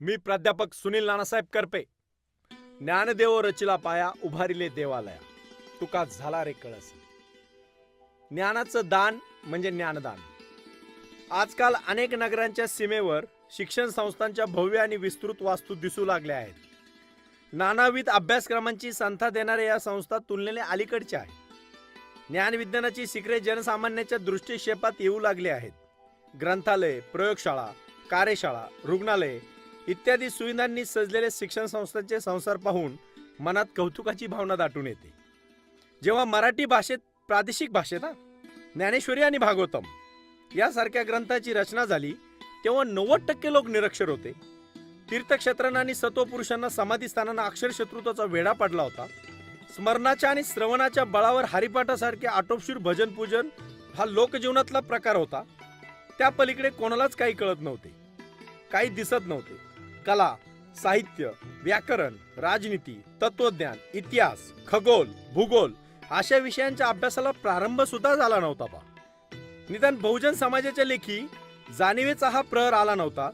मी प्राध्यापक सुनील नानासाहेब करपे. ज्ञानदेव रचिला पाया उभारिले देवालया, तुका झाला रे कळस. ज्ञानाचं दान म्हणजे ज्ञानदान. आजकाल अनेक नगरांच्या सीमेवर शिक्षण संस्थांच्या भव्य आणि विस्तृत वास्तू दिसू लागल्या आहेत. नानाविध अभ्यासक्रमांची संथा देणाऱ्या या संस्था तुलनेने अलीकडच्या आहेत. ज्ञानविज्ञानाची शिखरे जनसामान्याच्या दृष्टिक्षेपात येऊ लागली आहेत. ग्रंथालय, प्रयोगशाळा, कार्यशाळा, रुग्णालय इत्यादी सुविधांनी सजलेले शिक्षण संस्थांचे संसार पाहून मनात कौतुकाची भावना दाटून येते. जेव्हा मराठी भाषेत, प्रादेशिक भाषेत ज्ञानेश्वरी आणि भागवतम यासारख्या ग्रंथाची रचना झाली, तेव्हा 90% लोक निरक्षर होते. तीर्थक्षेत्रांना आणि सत्वपुरुषांना समाधीस्थानांना अक्षरशत्रुत्वाचा वेढा पडला होता. स्मरणाच्या आणि श्रवणाच्या बळावर हरिपाठासारखे आटोपशीर भजन पूजन हा लोकजीवनातला प्रकार होता. त्या पलीकडे कोणालाच काही कळत नव्हते, काही दिसत नव्हते. कला, साहित्य, व्याकरण, राजनीती, तत्वज्ञान, इतिहास, खगोल, भूगोल अशा विषयांच्या अभ्यासाला प्रारंभ सुद्धा झाला नव्हता. निदान बहुजन समाजाच्या लेखी जाणीवेचा हा प्रहर आला नव्हता.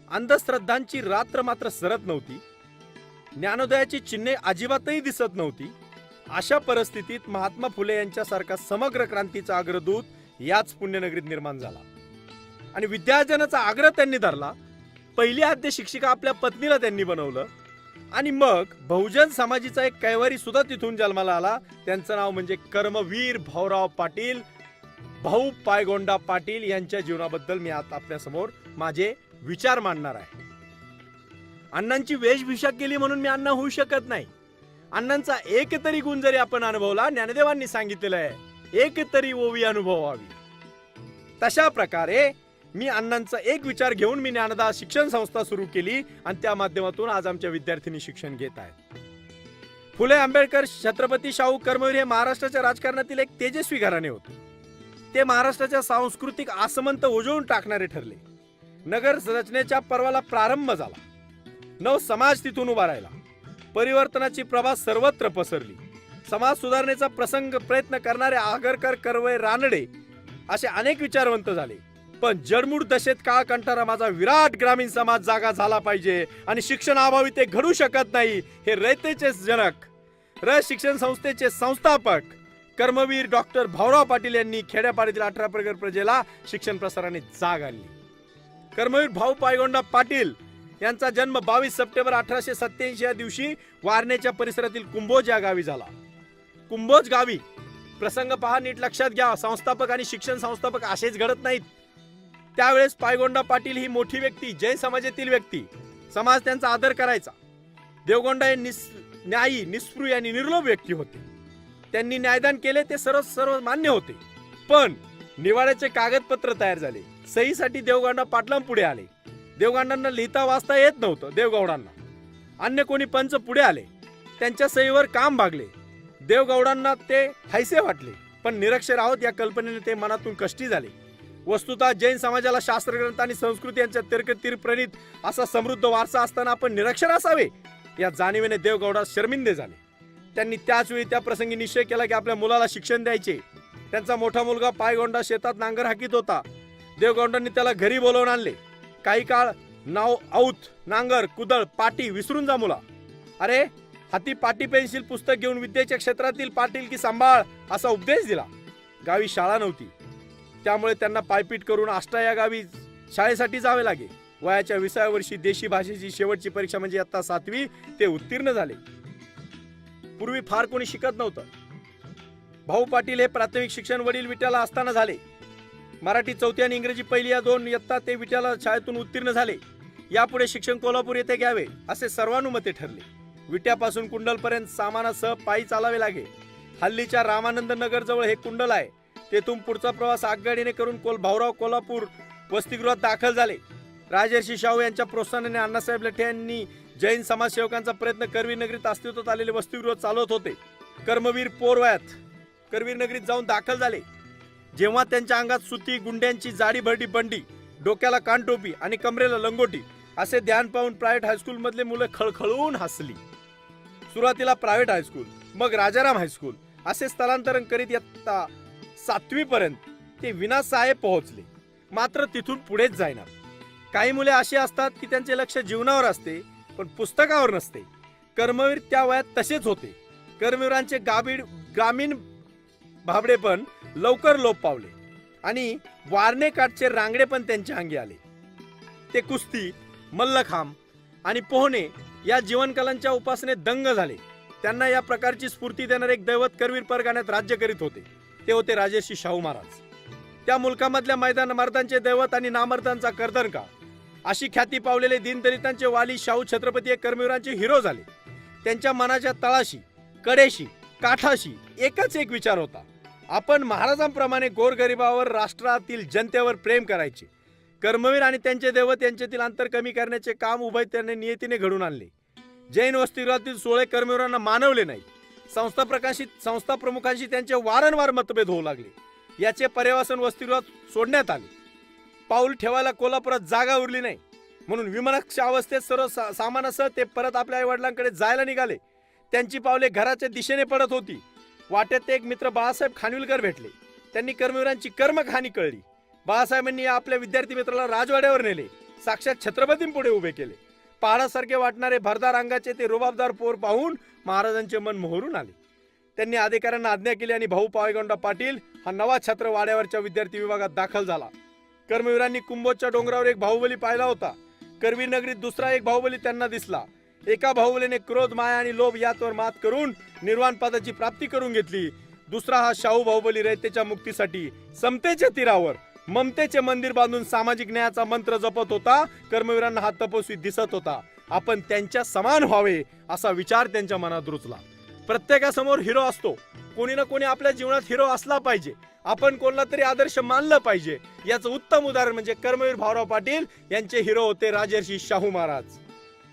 अंधश्रद्धांची रात्र मात्र सरत नव्हती. ज्ञानोदयाची चिन्हे अजिबातही दिसत नव्हती. अशा परिस्थितीत महात्मा फुले यांच्यासारखा समग्र क्रांतीचा अग्रदूत याच पुण्यनगरीत निर्माण झाला आणि विद्यार्जनाचा आग्रह त्यांनी धरला. पहिली आद्य शिक्षिका आपल्या पत्नीला त्यांनी बनवलं आणि मग बहुजन समाजाचा एक कैवारी सुद्धा तिथून जन्माला आला. त्यांचं नाव म्हणजे कर्मवीर भाऊराव पाटील, भाऊ पायगोंडा पाटील यांच्या जीवनाबद्दल मी आता आपल्या समोर माझे विचार मांडणार आहे. अण्णांची वेशभूषा केली म्हणून मी अण्णा होऊ शकत नाही. अण्णांचा एक तरी गुण जरी आपण अनुभवला, ज्ञानदेवांनी सांगितलेलं आहे, एक तरी ओवी अनुभवावी. तशा प्रकारे मी अण्णांचा एक विचार घेऊन मी ज्ञानदा शिक्षण संस्था सुरू केली आणि त्या माध्यमातून आज आमच्या विद्यार्थिनी शिक्षण घेत आहेत. फुले, आंबेडकर, छत्रपती शाहू, कर्मवीर हे महाराष्ट्राच्या राजकारणातील एक तेजस्वी घराणे होते. ते महाराष्ट्राच्या सांस्कृतिक आसमंत उजळून टाकणारे ठरले. नगर रचनेच्या पर्वाला प्रारंभ झाला. नव समाज तिथून उभा राहिला. परिवर्तनाची प्रभा सर्वत्र पसरली. समाज सुधारणेचा प्रयत्न करणारे आगरकर, कर्वे, रानडे असे अनेक विचारवंत झाले. पण जडमूड दशेत काळ कंटाळा माझा विराट ग्रामीण समाज जागा झाला पाहिजे आणि शिक्षणाअभावी ते घडू शकत नाही, हे रयतेचे जनक, शिक्षण संस्थेचे संस्थापक कर्मवीर डॉक्टर भाऊराव पाटील यांनी खेड्यापाड्यातील 18 प्रगर प्रजेला शिक्षण प्रसाराने जाग आणली. कर्मवीर भाऊ पायगोंडा पाटील यांचा जन्म 22 सप्टेंबर 1887 या दिवशी वारणेच्या परिसरातील कुंभोज या गावी झाला. कुंभोज गावी प्रसंग पहा, नीट लक्षात घ्या. संस्थापक आणि शिक्षण संस्थापक असेच घडत नाहीत. त्यावेळेस पायगोंडा पाटील ही मोठी व्यक्ती, जैन समाजातील व्यक्ती, समाज त्यांचा आदर करायचा. देवगोंडा हे न्यायी, निस्पृही आणि निर्लोभ व्यक्ती होते. त्यांनी न्यायदान केले, ते सर्व मान्य होते. पण निवाड्याचे कागदपत्र तयार झाले. सहीसाठी देवगोंडा पाटलांपुढे आले. देवगौडांना लिहिता वाचता येत नव्हतं. देवगौडांना अन्य कोणी पंच पुढे आले, त्यांच्या सहीवर काम भागले. देवगौडांना ते हैसे वाटले, पण निरक्षर आहोत या कल्पनेने ते मनातून कष्टी झाले. वस्तुतः जैन समाजाला शास्त्रग्रंथ आणि संस्कृती यांच्या तिरकतीर प्रणित असा समृद्ध वारसा असताना आपण निरक्षर असावे या जाणीवेने देवगौडा शर्मिंदे झाले. त्यांनी त्याच वेळी त्या प्रसंगी निश्चय केला की आपल्या मुलाला शिक्षण द्यायचे. त्यांचा मोठा मुलगा पायगोंडा शेतात नांगर हाकीत होता. देवगौडांनी त्याला घरी बोलावून आणले. काही काळ नाव, औत, नांगर, कुदळ, पाटी विसरून जा मुला. अरे हाती पाटी, पेन्सिल, पुस्तक घेऊन विद्येच्या क्षेत्रातील पाटील की सांभाळ असा उपदेश दिला. गावी शाळा नव्हती, त्यामुळे त्यांना पायपीट करून आष्टा या गावी शाळेसाठी जावे लागे. वयाच्या 20व्या वर्षी देशी भाषेची शेवटची परीक्षा म्हणजे इयत्ता 7वी ते उत्तीर्ण झाले. पूर्वी फार कोणी शिकत नव्हतं. भाऊ पाटील हे प्राथमिक शिक्षण वडील विट्याला असताना झाले. मराठी 4थी आणि इंग्रजी पहिली या 2 इयत्ता ते विट्याला शाळेतून उत्तीर्ण झाले. यापुढे शिक्षण कोल्हापूर येथे घ्यावे असे सर्वानुमते ठरले. विट्यापासून कुंडलपर्यंत सामानासह पायी चालावे लागे. हल्लीच्या रामानंद नगर जवळ हे कुंडल आहे. तेथून पुढचा प्रवास आगगाडीने करून भाऊराव कोल्हापूर वसतिगृहात दाखल झाले. राजर्षी शाहू यांच्या प्रोत्साहनाने अण्णासाहेब लठे यांनी जैन समाजसेवकांचा प्रयत्न करवीर नगरीत अस्तित्वात आलेले वसतिगृह चालवत होते. कर्मवीर पोरवयात करवीर नगरीत जाऊन दाखल झाले. जेव्हा त्यांच्या अंगात सुती, गुंड्यांची जाडी भरडी बंडी, डोक्याला कानटोपी आणि कमरेला लंगोटी असे ध्यान पाहून प्रायव्हेट हायस्कूल मधले मुलं खळखळून हसली. सुरुवातीला प्रायव्हेट हायस्कूल, मग राजाराम हायस्कूल असे स्थलांतरण करीत इयत्ता 7वी पर्यंत ते विना साहेब पोहोचले. मात्र तिथून पुढेच जाईना. काही मुले अशी असतात की त्यांचे लक्ष जीवनावर असते पण पुस्तकावर नसते. कर्मवीर त्या वयात तसेच होते. कर्मवीरांचे ग्रामीण भाबडे पण लवकर लोप पावले आणि वारणे काठचे रांगडे पण त्यांच्या अंगी आले. ते कुस्ती, मल्लखांब आणि पोहणे या जीवनकलांच्या उपासनेत दंग झाले. त्यांना या प्रकारची स्फूर्ती देणारे एक दैवत करवीर परगण्यात राज्य करीत होते. ते होते राजर्षी शाहू महाराज. त्या मुलकामधल्या मर्दांचे दैवत आणि नामर्दांचा कर्दनका अशी ख्याती पावलेले दीनदलितांचे वाली शाहू छत्रपती हे कर्मवीरांचे हिरो झाले. त्यांच्या मनाच्या तळाशी, कडेशी, काठाशी एकच एक विचार होता. आपण महाराजांप्रमाणे गोरगरिबावर, राष्ट्रातील जनतेवर प्रेम करायचे. कर्मवीर आणि त्यांचे दैवत यांच्यातील अंतर कमी करण्याचे काम उभय त्यांनी नियतीने घडून आणले. जैन वसतिगृहातील 16 कर्मवीरांना मानवले नाही. संस्था प्रमुखांशी त्यांचे वारंवार मतभेद होऊ लागले. याचे पर्यवसन वसतिगृहात सोडण्यात आले. पाऊल ठेवायला कोल्हापुरात जागा उरली नाही म्हणून विमनस्क अवस्थेत सर्व सामानासह ते परत आपल्या आई वडिलांकडे जायला निघाले. त्यांची पावले घराच्या दिशेने पडत होती. वाटेत ते एक मित्र बाळासाहेब खानविलकर भेटले. त्यांनी कर्मवीरांची कर्मकहाणी कळली. बाळासाहेबांनी आपल्या विद्यार्थी मित्राला राजवाड्यावर नेले. साक्षात छत्रपतींपुढे उभे केले. पहाडासारखे वाटणारे भरदार अंगाचे ते रुबाबदार पोर पाहून महाराजांचे मन मोहरून आले. त्यांनी अधिकाऱ्यांना आज्ञा केली आणि भाऊ पायगौंडा पाटील हा नवा छत्र वाड्यावरच्या विद्यार्थी विभागात दाखल झाला. कर्मवीरांनी कुंभोजच्या डोंगरावर एक बाहुबली पाहिला होता. करवीर नगरीत दुसरा एक बाहुबली त्यांना दिसला. एका बाहुबलीने क्रोध, माया आणि लोभ यावर मात करून निर्वाण पदाची प्राप्ती करून घेतली. दुसरा हा शाहू बाहुबली रयतेच्या मुक्तीसाठी समतेच्या तीरावर ममतेचे मंदिर बांधून सामाजिक न्यायाचा मंत्र जपत होता. कर्मवीरांना हा तपस्वी दिसत होता. आपण त्यांच्या समान व्हावे असा विचार त्यांच्या मनात रुजला. प्रत्येकासमोर हिरो असतो. कोणी ना कोणी आपल्या जीवनात हिरो असला पाहिजे. आपण कोणाला तरी आदर्श मानलं पाहिजे. याचं उत्तम उदाहरण म्हणजे कर्मवीर भाऊराव पाटील यांचे हिरो होते राजर्षी शाहू महाराज.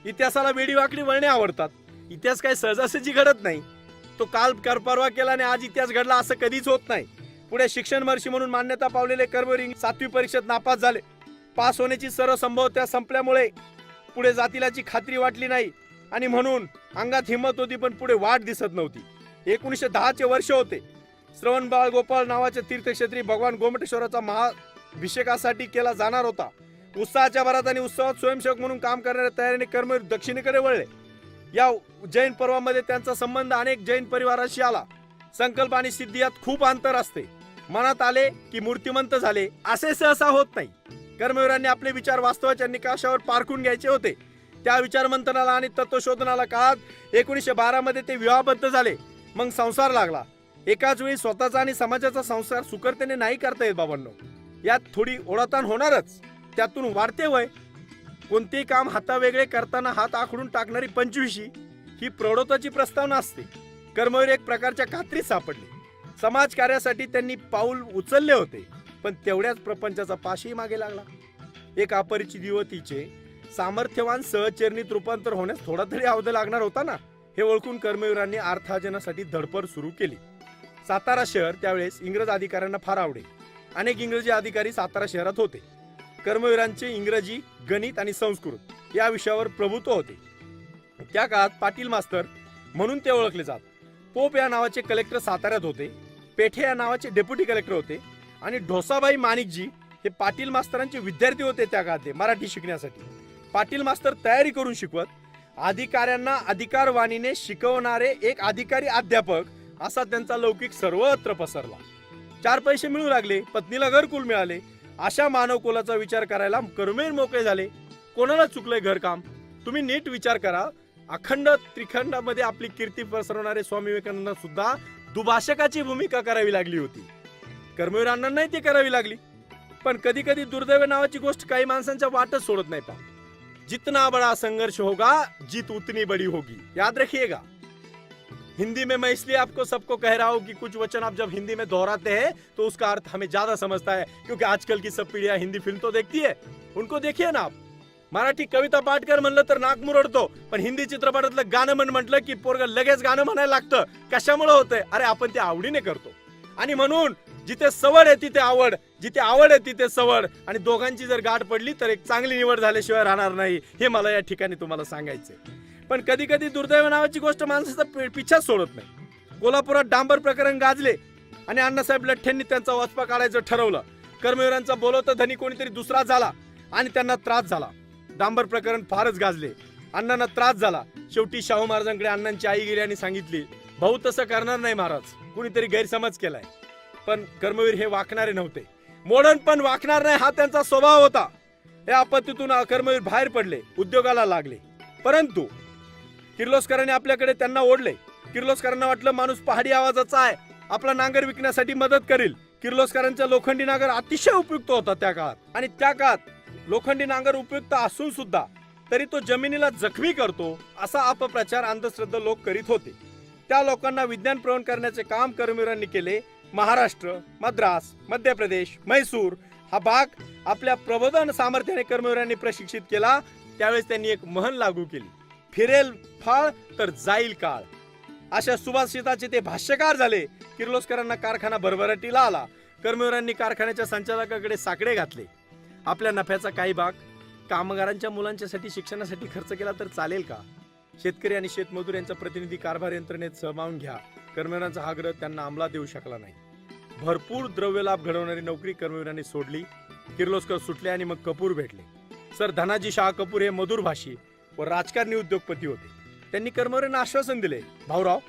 इतिहासाला वेडीवाकडी वळणे आवडतात. इतिहास काही सहजासहजी घडत नाही. तो काल परवा केला आणि आज इतिहास घडला असं कधीच होत नाही. पुढे शिक्षण महर्षी म्हणून मान्यता पावलेले कर्मवीर 7वी परीक्षेत नापास झाले. पास होण्याची सर्व संभाव्यता संपल्यामुळे पुढे जातीलाची खात्री वाटली नाही आणि म्हणून अंगात हिंमत होती पण पुढे वाट दिसत नव्हती. 1910चे वर्ष होते. श्रवण बाळ गोपाळ नावाच्या तीर्थक्षेत्री भगवान गोमटेश्वराचा महाभिषेकासाठी केला जाणार होता. उत्साहाच्या भरात आणि उत्सवात स्वयंसेवक म्हणून काम करणाऱ्या तयारीने कर्मवीर दक्षिणेकडे वळले. या जैन पर्वामध्ये त्यांचा संबंध अनेक जैन परिवाराशी आला. संकल्प आणि सिद्धी यात खूप अंतर असते. मनात आले की मूर्तिमंत झाले असे सहसा होत नाही. कर्मवीरांनी आपले विचार वास्तवाच्या निकषावर पारखून घ्यायचे होते. त्या विचार मंथनाला आणि तत्वशोधनाला काळात 1912 मध्ये ते विवाहबद्ध झाले. मग संसार लागला. एकाच वेळी स्वतःचा आणि समाजाचा संसार सुकरतेने नाही करता येत बाबांनो. यात थोडी ओढाताण होणारच. त्यातून वाढते वय. कोणतेही काम हातावेगळे करताना हात आखडून टाकणारी 25शी ही प्रौढत्वाची प्रस्तावना असते. कर्मवीर एक प्रकारच्या खात्रीत सापडले. समाज कार्यासाठी त्यांनी पाऊल उचलले होते पण तेवढ्याच प्रपंचाचा पाशही मागे लागला. एक अपरिचित युवतीचे सामर्थ्यवान सहचरणीत रूपांतर होण्यास थोडा तरी अवधी लागणार होता ना. हे ओळखून कर्मवीरांनी अर्थार्जनासाठी धडपड सुरू केली. सातारा शहर त्यावेळेस इंग्रज अधिकाऱ्यांना फार आवडे. अनेक इंग्रजी अधिकारी सातारा शहरात होते. कर्मवीरांचे इंग्रजी, गणित आणि संस्कृत या विषयावर प्रभुत्व होते. त्या काळात पाटील मास्तर म्हणून ते ओळखले जात. पोप या नावाचे कलेक्टर साताऱ्यात होते. पेठे या नावाचे डेप्युटी कलेक्टर होते आणि ढोसाबाई माणिकजी हे पाटील मास्तरांचे विद्यार्थी होते. त्या काळात मराठी शिकण्यासाठी पाटील मास्तर तयारी करून शिकवत. अधिकाऱ्यांना अधिकारवाणीने शिकवणारे एक अधिकारी अध्यापक असा त्यांचा लौकिक सर्वत्र पसरला. 4 पैसे मिळू लागले. पत्नीला घरकुल मिळाले. अशा मानव कुलाचा विचार करायला कर्मवीर मोकळे झाले. कोणाला चुकलंय घरकाम? तुम्ही नीट विचार करा. अखंड त्रिखंडामध्ये आपली कीर्ती पसरवणारे स्वामी विवेकानंद सुद्धा दुभाषकाची भूमिका करावी लागली होती. कर्मवीरांना नाही ती करावी लागली. पण कधी कधी दुर्दैव नावाची गोष्ट काही माणसांच्या वाटच सोडत नाही. पा जितना बड़ा संघर्ष होगा जीत उतनी बड़ी होगी. याद रखिएगा. हिंदी में मैं इसलिए आपको सबको कह रहा हूं कि कुछ वचन आप जब हिंदी में दोहराते हैं तो उसका अर्थ हमें ज्यादा समझता है. क्योंकि आजकल की सब पीढ़ियां हिंदी फिल्म तो देखती है. उनको देखिए ना आप. मराठी कविता पाठ कर म्हणलं तर नाक मुरडतो. पण हिंदी चित्रपटातलं गाणं म्हटलं की पोरग लगेच गाणं म्हणायला लागतं. कशामुळे होतंय? अरे आपण ते आवडीने करतो. आणि म्हणून जिथे सवड आहे तिथे आवड, जिथे आवड आहे तिथे सवड, आणि दोघांची जर गाठ पडली तर एक चांगली निवड झाल्याशिवाय राहणार नाही. हे मला या ठिकाणी तुम्हाला सांगायचंय. पण कधी कधी दुर्दैव नावाची गोष्ट माणसाचा पिछाच सोडत नाही. कोल्हापुरात डांबर प्रकरण गाजले आणि अण्णासाहेब लठ्ठ्यांनी त्यांचा वचपा काढायचं ठरवलं. कर्मवीरांचा बोलवता धनी कोणीतरी दुसरा झाला आणि त्यांना त्रास झाला. डांबर प्रकरण फारच गाजले. अण्णांना त्रास झाला. शेवटी शाहू महाराजांकडे अण्णांची आई गेली आणि सांगितली, भाऊ तसं करणार नाही महाराज, कुणीतरी गैरसमज केलाय. पण कर्मवीर हे वाकणारे नव्हते. मॉडर्न पण वाकणार नाही हा त्यांचा स्वभाव होता. या आपत्तीतून कर्मवीर बाहेर पडले, उद्योगाला लागले. परंतु किर्लोस्करांनी आपल्याकडे त्यांना ओढले. किर्लोस्करांना वाटलं माणूस पहाडी आवाजाचा आहे, आपला नांगर विकण्यासाठी मदत करील. किर्लोस्करांचा लोखंडी नांगर अतिशय उपयुक्त होता त्या काळात. आणि त्या काळात लोखंडी नांगर उपयुक्त असून सुद्धा तरी तो जमिनीला जखमी करतो असा अपप्रचार अंधश्रद्धा लोक करीत होते. त्या लोकांना विज्ञान प्रवण करण्याचे काम कर्मवीरांनी केले. महाराष्ट्र, मद्रास, मध्य प्रदेश, म्हैसूर हा भाग आपल्या प्रबोधन सामर्थ्याने कर्मवीरांनी प्रशिक्षित केला. त्यावेळेस त्यांनी एक म्हण लागू केली, फिरेल फाळ तर जाईल काळ. अशा सुभाषिताचे ते भाष्यकार झाले. किर्लोस्करांना कारखाना भरभराटीला आला. कर्मवीरांनी कारखान्याच्या संचालकाकडे साकडे घातले. आपल्या नफ्याचा काही भाग कामगारांच्या मुलांच्यासाठी शिक्षणासाठी खर्च केला तर चालेल का? शेतकरी आणि शेतमजूर यांचा प्रतिनिधी कारभार यंत्रणेत सामावून घ्या. कर्मवीरांचा हा आग्रह त्यांना अंमलात येऊ शकला नाही. भरपूर द्रव्यलाभ घडवणारी नोकरी कर्मवीरांनी सोडली. किर्लोस्कर सुटले आणि मग कपूर भेटले. सर धनाजी शाह कपूर हे मधुर भाषी व राजकारणी उद्योगपती होते. त्यांनी कर्मवीरांना आश्वासन दिले, भाऊराव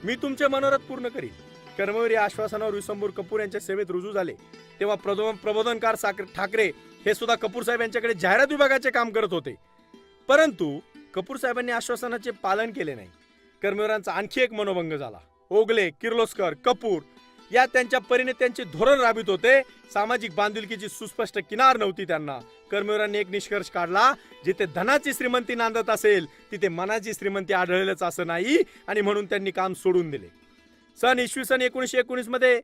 मी तुमचे मनोरथ पूर्ण करीन. कर्मवीर या आश्वासनावर विसंबूर कपूर यांच्या सेवेत रुजू झाले. तेव्हा प्रबोधनकार ठाकरे हे सुद्धा कपूर साहेब यांच्याकडे जाहिरात विभागाचे काम करत होते. परंतु कपूर साहेबांनी आश्वासनाचे पालन केले नाही. कर्मवीरांचा आणखी एक मनोभंग झाला. ओगले, किर्लोस्कर, कपूर या त्यांच्या परीने त्यांचे धोरण राबवित होते. सामाजिक बांधिलकीची सुस्पष्ट किनार नव्हती त्यांना. कर्मवीरांनी एक निष्कर्ष काढला, जिथे धनाची श्रीमंती नांदत असेल तिथे मनाची श्रीमंती आढळेलच असं नाही, आणि म्हणून त्यांनी काम सोडून दिले. सन 1919 मध्ये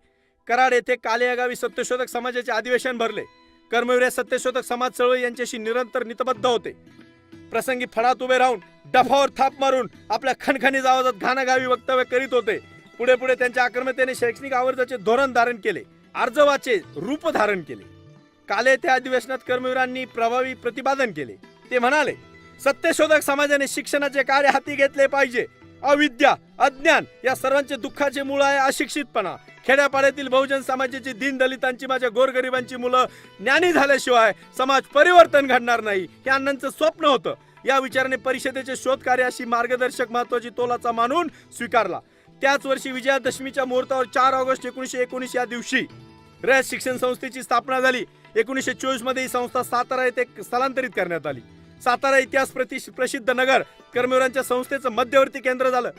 कराड येथे काले या गावी सत्यशोधक समाजाचे अधिवेशन भरले. कर्मवीर सत्यशोधक समाज चळवळी यांच्याशी निरंतर नितबद्ध होते. प्रसंगी फडात उभे राहून डफावर थाप मारून आपल्या खणखणीत आवाजात घाणागावी वक्तव्य करीत होते. पुढे पुढे त्यांच्या आक्रमकतेने शैक्षणिक आवर्जाचे धोरण धारण केले, आर्जवाचे रूप धारण केले. काले त्या अधिवेशनात कर्मवीरांनी प्रभावी प्रतिपादन केले. ते म्हणाले, सत्यशोधक समाजाने शिक्षणाचे कार्य हाती घेतले पाहिजे. अविद्या, अज्ञान या सर्वांचे दुःखाचे मूळ आहे अशिक्षितपणा. खेड्यापाड्यातील बहुजन समाजाची, दीन दलितांची, माझ्या गोरगरिबांची मुलं ज्ञानी झाल्याशिवाय समाज परिवर्तन घडणार नाही, हे अण्णांचं स्वप्न होतं. या विचाराने परिषदेचे शोध कार्य अशी मार्गदर्शक महत्वाची तोलाचा मानून स्वीकारला. त्याच वर्षी विजयादशमीच्या मुहूर्तावर 4 ऑगस्ट 1919 या दिवशी रयत शिक्षण संस्थेची स्थापना झाली. 1924 मध्ये ही संस्था सातारा येथे स्थलांतरित करण्यात आली. सातारा इतिहास प्रसिद्ध नगर कर्मवीरांच्या संस्थेचं मध्यवर्ती केंद्र झालं.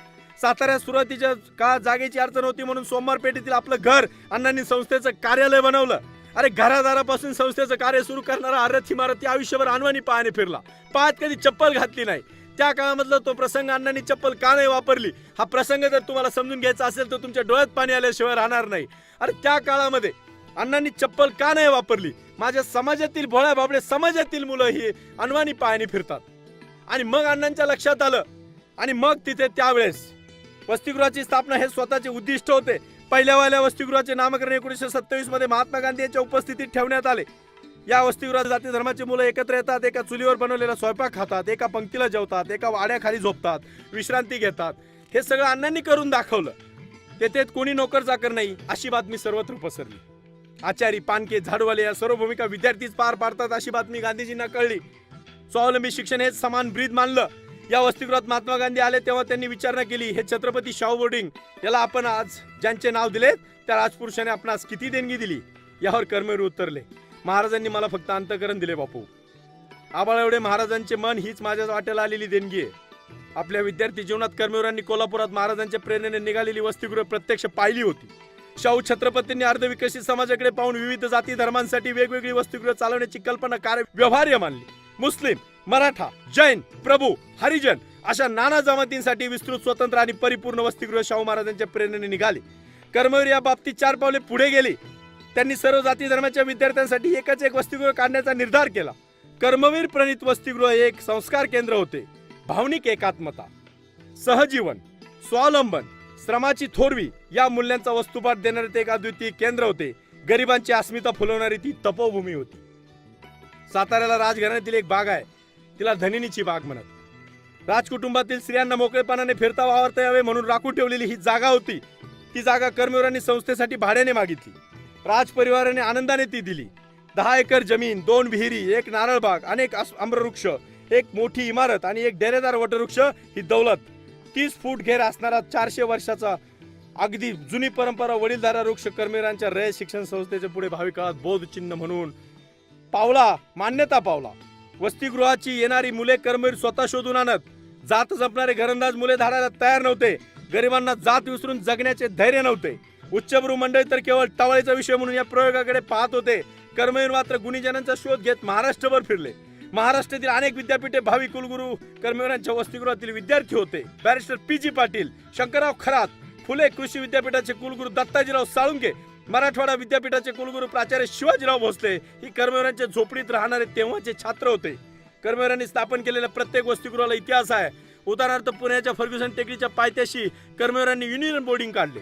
साताऱ्यात सुरुवातीच्या काळात जागेची अडचण होती म्हणून सोमवार पेठेतील आपलं घर अण्णांनी संस्थेचं कार्यालय बनवलं. अरे घरादारापासून संस्थेचं कार्य सुरू करणारा अरथ इमारती आयुष्यभर अनवाणी पायाने फिरला. पायात कधी चप्पल घातली नाही. त्या काळामधला तो प्रसंग, अण्णांनी चप्पल का नाही वापरली हा प्रसंग जर तुम्हाला समजून घ्यायचा असेल तर तुमच्या डोळ्यात पाणी आल्याशिवाय राहणार नाही. अरे त्या काळामध्ये अण्णांनी चप्पल का नाही वापरली? माझ्या समाजातील भोळ्या बाबडे समाजातील मुलं ही अनवाणी पायाने फिरतात. आणि मग अण्णांच्या लक्षात आलं, आणि मग तिथे त्यावेळेस वसतिगृहाची स्थापना हे स्वतःचे उद्दिष्ट होते. पहिल्या वसतिगृहाचे नामकरण 1927 मध्ये महात्मा गांधी यांच्या उपस्थितीत ठेवण्यात आले. या वसतिगृहात जाती धर्माची मुलं एकत्र येतात, एका चुलीवर बनवलेला स्वयंपाक खातात, एका पंक्तीला जेवतात, एका वाड्याखाली झोपतात, विश्रांती घेतात. हे सगळं अण्णांनी करून दाखवलं. तेथे कोणी नोकर चाकर नाही अशी बातमी सर्वत्र पसरली. आचारी, पानके, झाडूवाले या सर्व भूमिका विद्यार्थीच पार पाडतात अशी बातमी गांधीजींना कळली. स्वावलंबी शिक्षण हेच समान ब्रीद मानलं. या वसतिगृहात महात्मा गांधी आले तेव्हा त्यांनी विचारणा केली, हे छत्रपती शाहू बोर्डिंग याला आपण आज ज्यांचे नाव दिले त्या राजपुरुषाने आपणास किती देणगी दिली? यावर कर्मवीर उत्तरले, महाराजांनी मला फक्त अंतःकरण दिले बापू. आबाळ एवढे महाराजांचे मन हीच माझ्या वाट्याला आलेली देणगी आहे. आपल्या विद्यार्थी जीवनात कर्मवीरांनी कोल्हापुरात महाराजांच्या प्रेरणेने निघालेली वसतिगृह प्रत्यक्ष पाहिली होती. शाहू छत्रपतींनी अर्धविकसित समाजाकडे पाहून विविध जाती धर्मांसाठी वेगवेगळी वसतिगृह चालवण्याची कल्पना कार्य व्यवहार्य मानली. मुस्लिम, मराठा, जैन, प्रभू, हरिजन अशा नाना जमातींसाठी विस्तृत, स्वतंत्र आणि परिपूर्ण वसतिगृह शाहू महाराजांच्या प्रेरणेने निघाले. कर्मवीर या बाबतीत 4 पावले पुढे गेले. त्यांनी सर्व जाती धर्माच्या विद्यार्थ्यांसाठी एकच एक वसतिगृह काढण्याचा निर्धार केला. कर्मवीर प्रणित वसतिगृह एक संस्कार केंद्र होते. भावनिक एकात्मता, सहजीवन, स्वावलंबन, श्रमाची थोरवी या मूल्यांचा वस्तुपाठ देणारे ते एक अद्वितीय केंद्र होते. गरिबांची अस्मिता फुलवणारी ती तपोभूमी होती. साताऱ्याला राजघराण्यातील एक बाग आहे, तिला धनिनीची बाग म्हणत. राजकुटुंबातील स्त्रियांना मोकळेपणाने फिरता वावरता यावे म्हणून राखून ठेवलेली ही जागा होती. ती जागा कर्मवीरांनी संस्थेसाठी भाड्याने मागितली. राजपरिवाराने आनंदाने ती दिली. 10 एकर जमीन, 2 विहिरी, 1 नारळ बाग, अनेक आम्रवृक्ष, एक मोठी इमारत आणि एक डेरेदार वटवृक्ष ही दौलत. 30 फूट घेर असणारा 400 वर्षाचा अगदी जुनी परंपरा वडीलधारा वृक्ष कर्मवीरांच्या रयत शिक्षण संस्थेचे पुढे भावी काळात बौद्ध चिन्ह म्हणून मान्यता पावला. वसतिगृहाची येणारी मुले कर्मवीर स्वतः शोधून आणत. जात जपणारे घरंदाज मुले धाडायला तयार नव्हते. गरिबांना जात विसरून जगण्याचे धैर्य नव्हते. उच्चभ्रू मंडळी तर केवळ टवाळीचा विषय म्हणून या प्रयोगाकडे पाहत होते. कर्मवीर मात्र गुणीजनांचा शोध घेत महाराष्ट्रभर फिरले. महाराष्ट्रातील अनेक विद्यापीठे भावी कुलगुरू कर्मवीरांच्या वसतिगृहातील विद्यार्थी होते. Barrister P G. पाटील, शंकरराव खरात, फुले कृषी विद्यापीठाचे कुलगुरू दत्ताजीराव साळुंके, मराठवाडा विद्यापीठाचे कुलगुरू प्राचार्य शिवाजीराव भोसले ही कर्मवीरांच्या झोपडीत राहणारे तेव्हाचे छात्र होते. कर्मवीरांनी स्थापन केलेल्या प्रत्येक वसतिगृहाला इतिहास आहे. उदाहरणार्थ पुण्याच्या फर्ग्युसन टेकडीच्या पायथ्याशी कर्मवीरांनी युनियन बोर्डिंग काढले.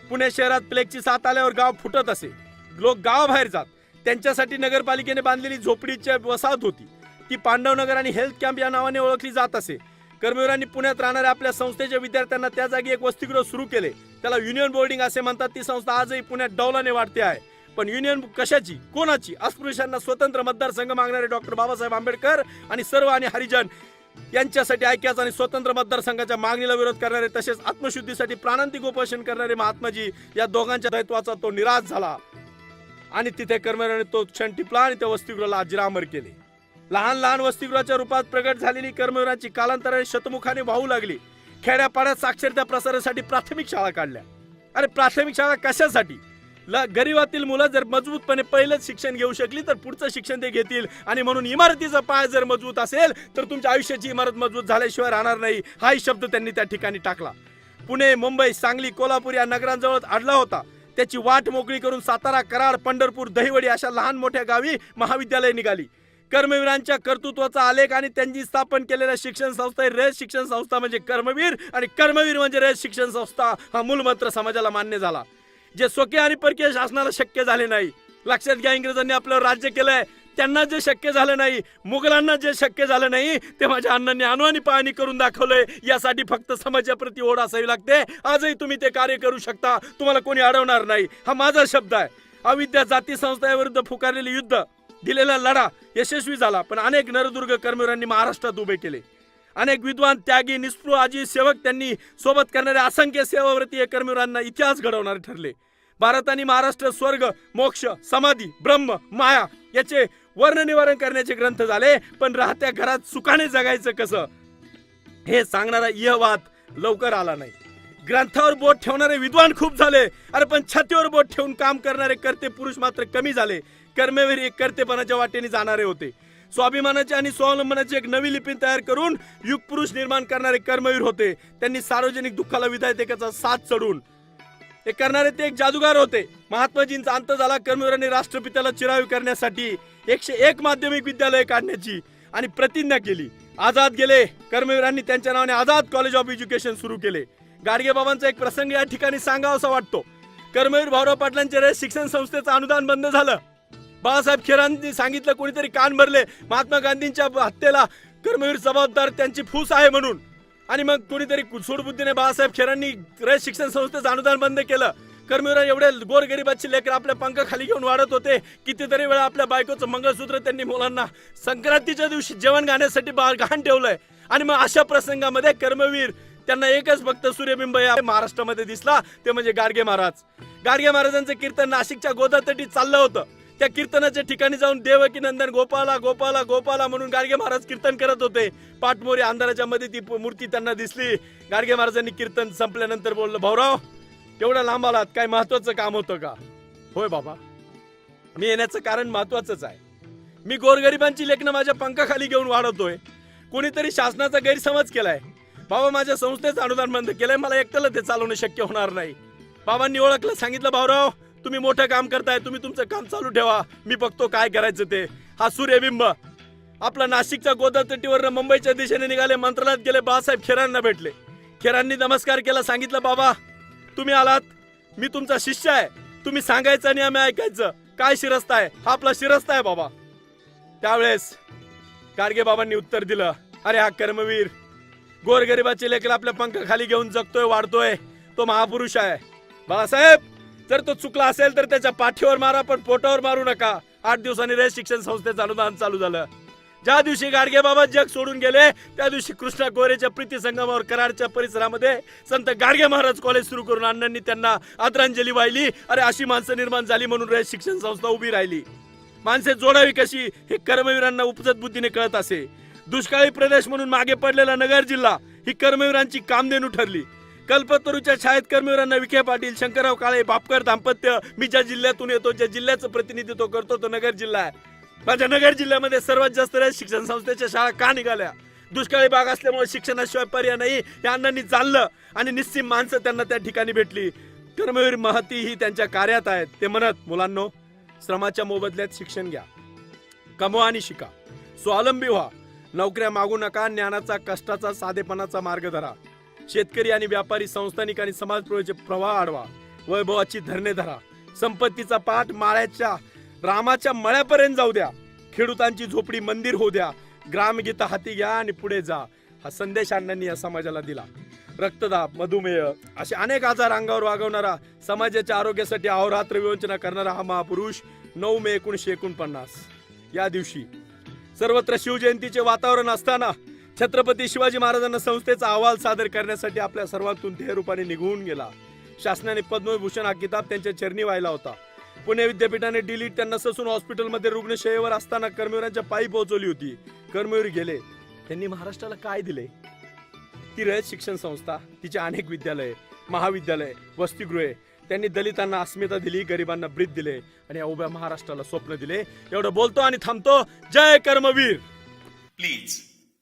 पुणे शहरात प्लेगची साथ आल्यावर गाव फुटत असे. लोक गावाबाहेर जात. त्यांच्यासाठी नगरपालिकेने बांधलेली झोपडीची वसाहत होती. ती पांडवनगर आणि हेल्थ कॅम्प या नावाने ओळखली जात असे. कर्मवीरांनी पुण्यात राहणाऱ्या आपल्या संस्थेच्या विद्यार्थ्यांना त्या जागी एक वसतिगृह सुरू केले. त्याला युनियन बोर्डिंग असे म्हणतात. ती संस्था आजही पुण्यात डौलाने वाढते आहे. पण युनियन कशाची, कोणाची? अस्पृश्यांना स्वतंत्र मतदारसंघ मागणारे डॉक्टर बाबासाहेब आंबेडकर आणि सर्व आणि हरिजन यांच्यासाठी ऐक्याचा आणि स्वतंत्र मतदारसंघाच्या मागणीला विरोध करणारे, तसेच आत्मशुद्धीसाठी प्राणांतिक उपोषण करणारे महात्माजी या दोघांच्या दायित्वाचा तो निराश झाला आणि तिथे कर्मवीरांनी तो क्षण टिपला आणि त्या वसतिगृहाला अजरामर केले. लहान लहान वसतिगृहाच्या रूपात प्रगट झालेली कर्मवीरांची कालांतराने शतमुखाने वाहू लागली. खेड्यापाड्यात साक्षरता प्रसारासाठी प्राथमिक शाळा काढल्या. अरे प्राथमिक शाळा कशासाठी? गरिबातील मुलं जर मजबूतपणे पहिलेच शिक्षण घेऊ शकली तर पुढचं शिक्षण ते घेतील. आणि म्हणून इमारतीचा पाय जर मजबूत असेल तर तुमच्या आयुष्याची इमारत मजबूत झाल्याशिवाय राहणार नाही, हाही शब्द त्यांनी त्या ठिकाणी टाकला. पुणे, मुंबई, सांगली, कोल्हापूर या नगरांजवळ अडला होता. त्याची वाट मोकळी करून सातारा, कराड, पंढरपूर, दहिवडी अशा लहान मोठ्या गावी महाविद्यालय निघाली. कर्मवीरांच्या कर्तृत्वाचा आलेख आणि त्यांनी स्थापन केलेल्या शिक्षण संस्था, रयत शिक्षण संस्था म्हणजे कर्मवीर आणि कर्मवीर म्हणजे रयत शिक्षण संस्था हा मूलमंत्र समाजाला मान्य झाला. जे स्वकीय आणि परकीय शासनाला शक्य झाले नाही. लक्षात घ्या, इंग्रजांनी आपल्यावर राज्य केलंय, त्यांना जे शक्य झालं नाही, मुघलांना जे शक्य झालं नाही, ते माझ्या अण्णांनी अणुआणी पाहणी करून दाखवलंय. यासाठी फक्त समाजाप्रती ओढ असावी लागते. आजही तुम्ही ते कार्य करू शकता, तुम्हाला कोणी अडवणार नाही. हा माझा शब्द आहे. अविद्या जाती संस्थेविरुद्ध फुकारलेले युद्ध, दिलेला लढा यशस्वी झाला. पण अनेक नरदुर्ग कर्मवीरांनी महाराष्ट्रात उभे केले. अनेक विद्वान, त्यागी, निस्पृह, आजी सेवक त्यांनी सोबत करणारे असंख्य सेवाव्रती कर्मवीरांना इतिहास घडवणारे ठरले. भारत आणि महाराष्ट्र स्वर्ग, मोक्ष, समाधी, ब्रह्म, माया याचे वर्णनिवारण करण्याचे ग्रंथ झाले. पण राहत्या घरात सुखाने जगायचं कसं हे सांगणारा इहवाद लवकर आला नाही. ग्रंथावर बोट ठेवणारे विद्वान खूप झाले. अरे पण छातीवर बोट ठेवून काम करणारे कर्ते पुरुष मात्र कमी झाले. कर्मवीर एक कर्तेपणाच्या वाटेने जाणारे होते. स्वाभिमानाची आणि स्वावलंबनाची एक नवी लिपी तयार करून युगपुरुष निर्माण करणारे कर्मवीर होते. त्यांनी सार्वजनिक दुःखाला विधायकाचा साथ चढून हे करणारे ते एक जादूगार होते. महात्माजींचा अंत झाला. कर्मवीरांनी राष्ट्रपित्याला चिरावी करण्यासाठी 101 माध्यमिक विद्यालय काढण्याची आणि प्रतिज्ञा केली. आझाद गेले. कर्मवीरांनी त्यांच्या नावाने आझाद कॉलेज ऑफ एज्युकेशन सुरू केले. गाडगे बाबांचा एक प्रसंग या ठिकाणी सांगावासा वाटतो. कर्मवीर भाऊराव पाटलांच्या रयत शिक्षण संस्थेचं अनुदान बंद झालं. बाळासाहेब खेरांनी सांगितलं, कोणीतरी कान भरले. महात्मा गांधींच्या हत्येला कर्मवीर जबाबदार, त्यांची फूस आहे म्हणून. आणि मग कोणीतरी सूडबुद्धीने बाळासाहेब खेरांनी रयत शिक्षण संस्थेचं अनुदान बंद केलं. कर्मवीर एवढे गोरगरिबाची लेकर आपल्या पंखाखाली घेऊन वाढत होते. कितीतरी वेळा आपल्या बायकोचं मंगळसूत्र त्यांनी मुलांना संक्रांतीच्या दिवशी जेवण घालण्यासाठी गहाण ठेवलंय. आणि मग अशा प्रसंगामध्ये कर्मवीर त्यांना एकच फक्त सूर्यबिंब या महाराष्ट्रामध्ये दिसला, ते म्हणजे गाडगे महाराज. गाडगे महाराजांचं कीर्तन नाशिकच्या गोदातटी चाललं होतं. त्या कीर्तनाच्या ठिकाणी जाऊन देवकी नंदन गोपाला गोपाला गोपाला म्हणून गाडगे महाराज कीर्तन करत होते. पाठमोरी अंधाराच्या मध्ये ती मूर्ती त्यांना दिसली. गाडगे महाराजांनी कीर्तन संपल्यानंतर बोललं, भाऊराव एवढा लांब आलात, काय महत्वाचं काम होतं का? होय बाबा, मी येण्याचं कारण महत्वाचंच आहे. मी गोरगरिबांची लेकरं माझ्या पंखाखाली घेऊन वाढवतोय. कोणीतरी शासनाचा गैरसमज केलाय. बाबा माझ्या संस्थेचं अनुदान बंद केलंय, मला एकट्याला ते चालवणं शक्य होणार नाही. बाबांनी ओळखलं, सांगितलं, भाऊराव तुम्ही मोठं काम करताय, तुम्ही तुमचं काम चालू ठेवा, मी बघतो काय करायचं ते. हा सूर्यबिंब आपला नाशिकच्या गोदातटीवर मुंबईच्या दिशेने निघाले. मंत्रालयात गेले. बाळासाहेब खेरांना भेटले. खेरांनी नमस्कार केला. सांगितलं, बाबा तुम्ही आलात, मी तुमचा शिष्य आहे, तुम्ही सांगायचं आणि आम्ही ऐकायचं. काय शिरस्ता आहे? हा आपला शिरस्ता आहे बाबा. त्यावेळेस गाडगे बाबांनी उत्तर दिलं, अरे हा कर्मवीर गोरगरिबाचे लेकर आपल्या पंखाखाली घेऊन जगतोय, वाढतोय, तो महापुरुष आहे. बाळासाहेब जर तो चुकला असेल तर त्याच्या पाठीवर मारा, पण पोटावर मारू नका. 8 दिवसांनी रयत शिक्षण संस्थेचं अनुदान चालू झालं. ज्या दिवशी गाडगे बाबा जग सोडून गेले त्या दिवशी कृष्णा गोरेच्या प्रीती संगमावर कराडच्या परिसरामध्ये संत गाडगे महाराज कॉलेज सुरू करून अण्णांनी त्यांना आदरांजली वाहिली. अरे अशी माणसं निर्माण झाली म्हणून रयत शिक्षण संस्था उभी राहिली. माणसे जोडावी कशी हे कर्मवीरांना उपजत बुद्धीने कळत असे. दुष्काळी प्रदेश म्हणून मागे पडलेला नगर जिल्हा ही कर्मवीरांची कामधेनू ठरली. कल्पतरूच्या छायेत कर्मवीरांना विखे पाटील, शंकरराव काळे, बापकर दाम्पत्य, मी ज्या जिल्ह्यातून येतो, ज्या जिल्ह्याचं प्रतिनिधित्व करतो तो नगर जिल्हा आहे. माझ्या नगर जिल्ह्यामध्ये सर्वात जास्त रयत शिक्षण संस्थेच्या शाळा का निघाल्या? दुष्काळी भाग असल्यामुळे शिक्षणाशिवाय पर्याय नाही हे अण्णांनी जाणलं आणि निस्सीम माणसं त्यांना त्या ठिकाणी भेटली. कर्मवीर महती ही त्यांच्या कार्यात आहेत. ते म्हणत, मुलांनो, श्रमाच्या मोबदल्यात शिक्षण घ्या, कमवा आणि शिका, स्वावलंबी व्हा, नोकऱ्या मागू नका, ज्ञानाचा, कष्टाचा, साधेपणाचा मार्ग धरा, शेतकरी आणि व्यापारी, संस्थानिक आणि समाजप्रवेश प्रवाह आडवा, वैभवाची धरणे धरा, संपत्तीचा पाठ माळ्याच्या रामाच्या मळ्यापर्यंत जाऊ द्या, खेडूतांची झोपडी मंदिर होऊ द्या, ग्रामगीता हाती घ्या आणि पुढे जा. हा संदेश अण्णांनी या समाजाला दिला. रक्तदाब, मधुमेह असे अनेक आजार अंगावर वागवणारा, समाजाच्या आरोग्यासाठी अहोरात्र विवंचना करणारा हा महापुरुष 9 मे 1949 या दिवशी सर्वत्र शिवजयंतीचे वातावरण असताना छत्रपती शिवाजी महाराजांना संस्थेचा अहवाल सादर करण्यासाठी आपल्या सर्वातून ध्येयरूपाने निघून गेला. शासनाने पद्मविभूषण हा किताब त्यांच्या चरणी वाहिला होता. पुणे विद्यापीठाने डिलीट त्यांना ससून हॉस्पिटलमध्ये रुग्णशय्येवर असताना कर्मवीरांच्या पायी पोहोचवली होती. कर्मवीर गेले. त्यांनी महाराष्ट्राला काय दिले? ती रयत शिक्षण संस्था, तिचे अनेक विद्यालय, महाविद्यालय, वसतिगृहे. त्यांनी दलितांना अस्मिता दिली, गरिबांना ब्रीद दिले आणि उभ्या महाराष्ट्राला स्वप्न दिले. एवढं बोलतो आणि थांबतो. जय Karmaveer. Please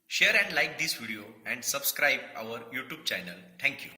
share and like this video and subscribe our YouTube channel. Thank you.